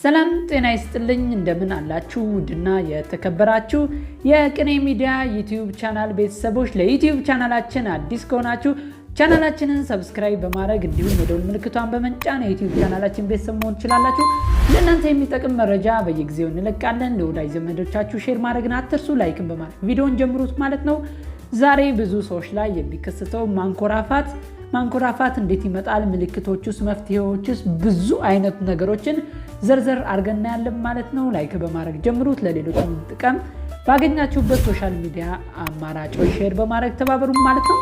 ሰላም ጤና ይስጥልኝ እንደምን አላችሁ ውድና የተከበራችሁ የቅኔ ሚዲያ ዩቲዩብ ቻናል ቤተሰቦች ለዩቲዩብ ቻናላችን አዲስ ከሆናችሁ ቻናላችንን ሰብስክራይብ በማድረግ እንዲሁም የደወል ምልክቷን በመጫን የዩቲዩብ ቻናላችን ቤተሰብ መሆን ትችላላችሁ። ለእናንተ የሚጠቅም መረጃ በየጊዜው እንለቃለን። ለወዳጅ ዘመዶቻችሁ ሼር ማድረግን አትርሱ። ላይክን በማድረግ ቪዲዮውን ጀምሩት ማለት ነው። ዛሬ ብዙ ሰዎች ላይ የሚከሰተው ማንኮራፋት እንዴት ይመጣል? ምልክቶቹስ፣ መፍትሄዎቹስ፣ ብዙ አይነት ነገሮችን ዘርዘር አድርገን እናያለን ማለት ነው። ላይክ በማድረግ ጀምሩት። ለሌሎች ጥቅም ባገኛችሁበት ሶሻል ሚዲያ አማራጮች ሼር በማድረግ ተባበሩ ማለት ነው።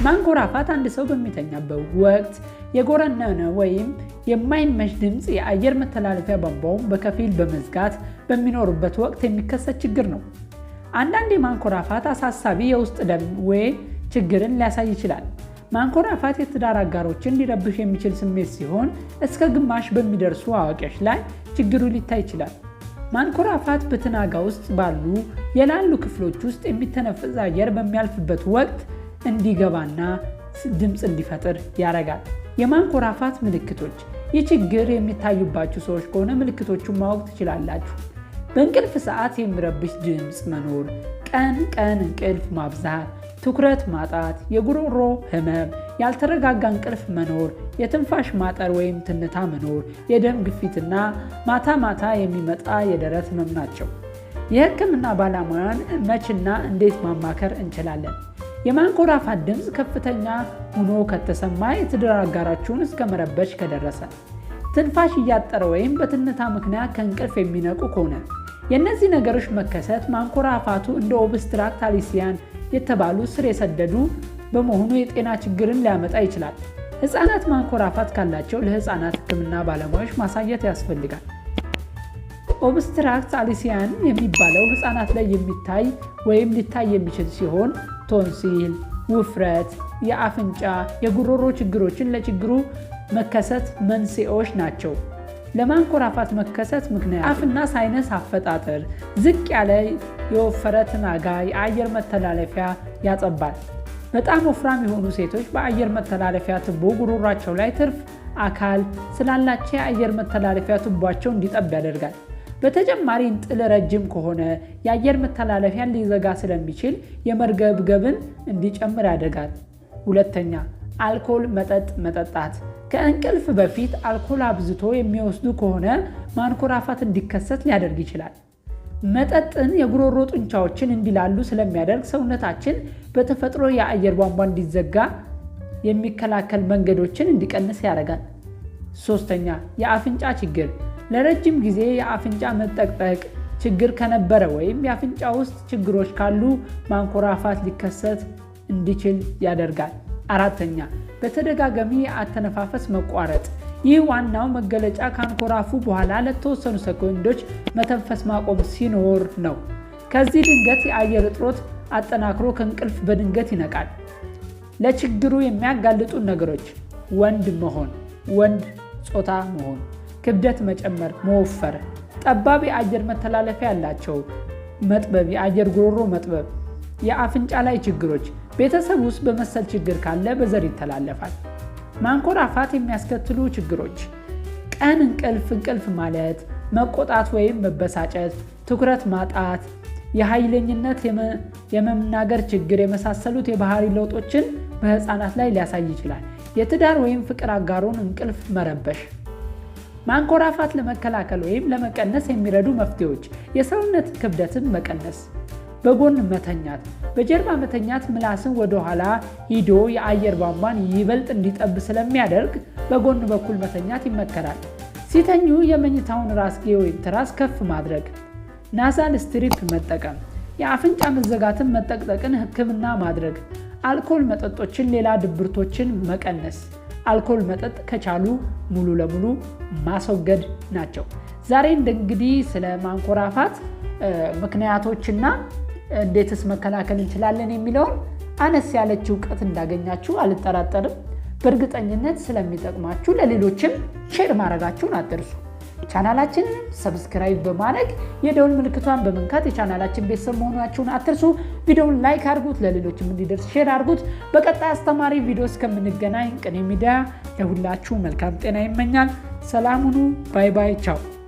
ማንኮራፋት አንድ ሰው በሚተኛበት ወቅት የጎረነነ ወይም የማይመች ድምፅ የአየር መተላለፊያ ቧንቧውን በከፊል በመዝጋት በሚኖርበት ወቅት የሚከሰት ችግር ነው። አንዳንድ ማንኮራፋት አሳሳቢ የውስጥ ደዌ ችግርን ሊያሳይ ይችላል። ማንኮራፋት የትዳር አጋሮችን ሊረብሽ የሚችል ስሜት ሲሆን እስከ ግማሽ በሚደርሱ አዋቂዎች ላይ ችግሩ ሊታይ ይችላል። ማንኮራፋት በትናጋ ውስጥ ባሉ የላሉ ክፍሎች ውስጥ የሚተነፈስ አየር በሚያልፍበት ወቅት እንዲገባና ድምፅ እንዲፈጥር ያደርጋል። የማንኮራፋት ምልክቶች። ይህ ችግር የሚታዩባችሁ ሰዎች ከሆነ ምልክቶቹን ማወቅ ትችላላችሁ። በእንቅልፍ ሰዓት የሚረብሽ ድምፅ መኖር፣ ቀን እንቅልፍ ማብዛት፣ ትኩረት ማጣት፣ የጉሮሮ ህመም፣ ያልተረጋጋ እንቅልፍ መኖር፣ የትንፋሽ ማጠር ወይም ትንታ መኖር፣ የደም ግፊትና ማታ የሚመጣ የደረት ህመም ናቸው። የህክምና ባለሙያን መችና እንዴት ማማከር እንችላለን? የማንኮራፋት ድምፅ ከፍተኛ ሆኖ ከተሰማ የትዳር አጋራችሁን እስከ መረበሽ ከደረሰ፣ ትንፋሽ እያጠረ ወይም በትንታ ምክንያት ከእንቅልፍ የሚነቁ ከሆነ፣ የእነዚህ ነገሮች መከሰት ማንኮራፋቱ እንደ ኦብስትራክት አሊሲያን የተባሉ ስር የሰደዱ በመሆኑ የጤና ችግርን ሊያመጣ ይችላል። ህፃናት ማንኮራፋት ካላቸው ለህፃናት ህክምና ባለሙያዎች ማሳየት ያስፈልጋል። ኦብስትራክት አሊሲያን የሚባለው ህፃናት ላይ የሚታይ ወይም ሊታይ የሚችል ሲሆን ቶንሲል፣ ውፍረት፣ የአፍንጫ፣ የጉሮሮ ችግሮችን ለችግሩ መከሰት መንስኤዎች ናቸው። ለማንኮራፋት መከሰት ምክንያት አፍና ሳይነስ አፈጣጠር፣ ዝቅ ያለ የወፈረ ትናጋ የአየር መተላለፊያ ያጠባል። በጣም ወፍራም የሆኑ ሴቶች በአየር መተላለፊያ ቱቦ ጉሮሯቸው ላይ ትርፍ አካል ስላላቸው የአየር መተላለፊያ ቱቦቸው እንዲጠብ ያደርጋል። በተጨማሪ እንጥል ረጅም ከሆነ የአየር መተላለፊያን ሊዘጋ ስለሚችል የመርገብገብን እንዲጨምር ያደርጋል። ሁለተኛ፣ አልኮል መጠጣት። ከእንቅልፍ በፊት አልኮል አብዝቶ የሚወስዱ ከሆነ ማንኮራፋት እንዲከሰት ሊያደርግ ይችላል። መጠጥን የጉሮሮ ጡንቻዎችን እንዲላሉ ስለሚያደርግ ሰውነታችን በተፈጥሮ የአየር ቧንቧ እንዲዘጋ የሚከላከል መንገዶችን እንዲቀንስ ያደርጋል። ሶስተኛ፣ የአፍንጫ ችግር። ለረጅም ጊዜ የአፍንጫ መጠቅጠቅ ችግር ከነበረ ወይም የአፍንጫ ውስጥ ችግሮች ካሉ ማንኮራፋት ሊከሰት እንዲችል ያደርጋል። አራተኛ፣ በተደጋጋሚ የአተነፋፈስ መቋረጥ። ይህ ዋናው መገለጫ ካንኮራፉ በኋላ ለተወሰኑ ሰኮንዶች መተንፈስ ማቆም ሲኖር ነው። ከዚህ ድንገት የአየር እጥረት አጠናክሮ ከእንቅልፍ በድንገት ይነቃል። ለችግሩ የሚያጋልጡ ነገሮች ወንድ ጾታ መሆን፣ ክብደት መጨመር፣ መወፈር፣ ጠባብ የአየር መተላለፊያ ያላቸው፣ መጥበብ፣ የአየር ጉሮሮ መጥበብ፣ የአፍንጫ ላይ ችግሮች። ቤተሰብ ውስጥ በመሰል ችግር ካለ በዘር ይተላለፋል። ማንኮራፋት የሚያስከትሉ ችግሮች ቀን እንቅልፍ ማለት፣ መቆጣት ወይም መበሳጨት፣ ትኩረት ማጣት፣ የኃይለኝነት የመናገር ችግር የመሳሰሉት የባህሪ ለውጦችን በህፃናት ላይ ሊያሳይ ይችላል። የትዳር ወይም ፍቅር አጋሮን እንቅልፍ መረበሽ። ማንኮራፋት ለመከላከል ወይም ለመቀነስ የሚረዱ መፍትሄዎች የሰውነት ክብደትን መቀነስ፣ በጎን መተኛት። በጀርባ መተኛት ምላስን ወደ ኋላ ሂዶ የአየር ቧንቧን ይበልጥ እንዲጠብ ስለሚያደርግ በጎን በኩል መተኛት ይመከራል። ሲተኙ የመኝታውን ራስጌ ወይም ትራስ ከፍ ማድረግ። ናዛል ስትሪፕ መጠቀም። የአፍንጫ መዘጋትን መጠቅጠቅን ህክምና ማድረግ። አልኮል መጠጦችን፣ ሌላ ድብርቶችን መቀነስ። አልኮል መጠጥ ከቻሉ ሙሉ ለሙሉ ማስወገድ ናቸው። ዛሬ እንግዲህ ስለ ማንኮራፋት ምክንያቶችና እንዴትስ መከላከል እንችላለን የሚለውን አነስ ያለች እውቀት እንዳገኛችሁ አልጠራጠርም። በእርግጠኝነት ስለሚጠቅማችሁ ለሌሎችም ሼር ማድረጋችሁን አትርሱ። ቻናላችንን ሰብስክራይብ በማድረግ የደውል ምልክቷን በመንካት የቻናላችን ቤተሰብ መሆናችሁን አትርሱ። ቪዲዮውን ላይክ አድርጉት፣ ለሌሎችም እንዲደርስ ሼር አድርጉት። በቀጣይ አስተማሪ ቪዲዮ እስከምንገናኝ ቅኔ ሚዲያ ለሁላችሁ መልካም ጤና ይመኛል። ሰላም ሁኑ። ባይ ቻው።